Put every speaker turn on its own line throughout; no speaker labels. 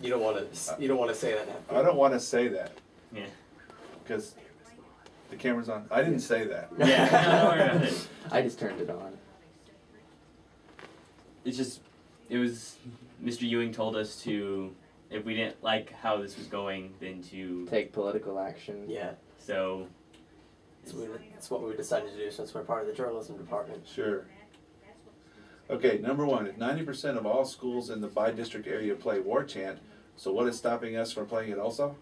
You don't want to say that now.
I don't want to say that.
Yeah.
Because the camera's on. I didn't say that.
Yeah.
I just turned it on.
It's just, it was, Mr. Ewing told us to, if we didn't like how this was going, then to
take political action. Yeah.
So.
That's what we decided to do since we're part of the journalism department.
Sure. Okay, number one, if 90% of all schools in the by-district area play war chant, so what is stopping us from playing it also?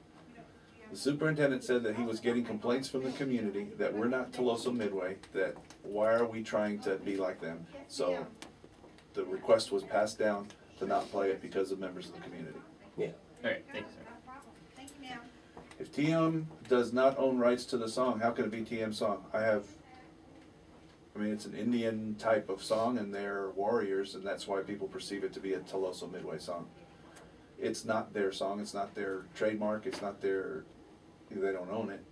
The superintendent said that he was getting complaints from the community that we're not Toloso Midway, that why are we trying to be like them? So the request was passed down to not play it because of members of the community.
Yeah.
All right, thanks, sir.
If TM does not own rights to the song, how can it be TM's song? I mean, it's an Indian type of song, and they're warriors, and that's why people perceive it to be a Toloso Midway song. It's not their song, it's not their trademark, it's not their, they don't own it.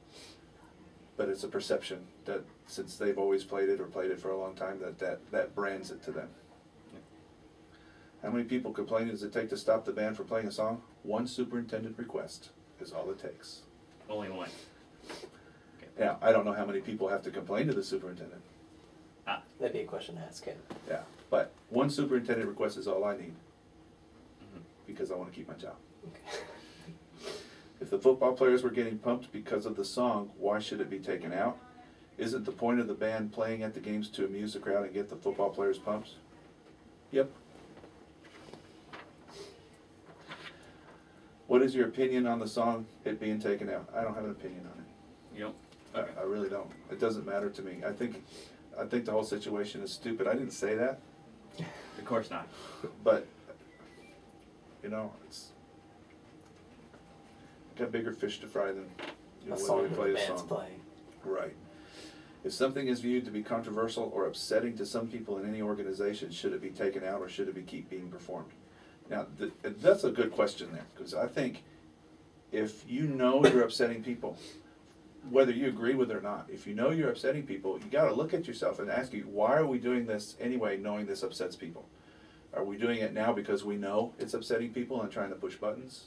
But it's a perception that since they've always played it or played it for a long time, that brands it to them. How many people complaining does it take to stop the band from playing a song? One superintendent request is all it takes.
Only one.
Okay. Yeah, I don't know how many people have to complain to the superintendent.
Ah.
That'd be a question to ask him.
Yeah, but one superintendent request is all I need, because I want to keep my job.
Okay.
If the football players were getting pumped because of the song, why should it be taken out? Isn't the point of the band playing at the games to amuse the crowd and get the football players pumped? Yep. What is your opinion on the song, it being taken out? I don't have an opinion on it.
You don't?
I really don't. It doesn't matter to me. I think the whole situation is stupid. I didn't say that.
Of course not.
But, you know, it's got bigger fish to fry than whether we play a song.
Playing.
Right. If something is viewed to be controversial or upsetting to some people in any organization, should it be taken out or should it keep being performed? Now, that's a good question there, because I think if you know you're upsetting people, whether you agree with it or not, if you know you're upsetting people, you got to look at yourself and ask you, why are we doing this anyway, knowing this upsets people? Are we doing it now because we know it's upsetting people and trying to push buttons?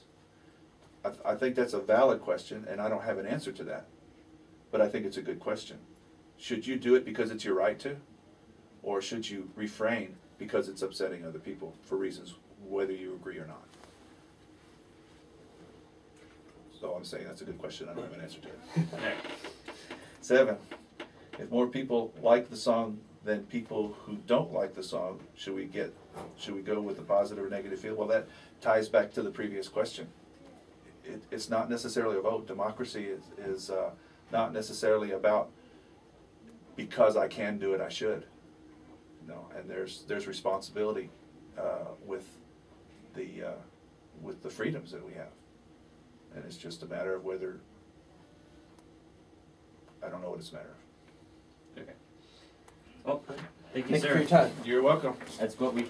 I think that's a valid question, and I don't have an answer to that, but I think it's a good question. Should you do it because it's your right to, or should you refrain because it's upsetting other people for reasons whether you agree or not? So I'm saying that's a good question. I don't have an answer to it. 7, if more people like the song than people who don't like the song, should we go with the positive or negative feel? Well, that ties back to the previous question. It's not necessarily a vote. Democracy is not necessarily about because I can do it, I should. No, and there's responsibility with the freedoms that we have, and it's just a matter of whether, I don't know what it's a matter of.
Okay. Well, thank you,
Thank
sir.
you for your time.
You're welcome.
That's what we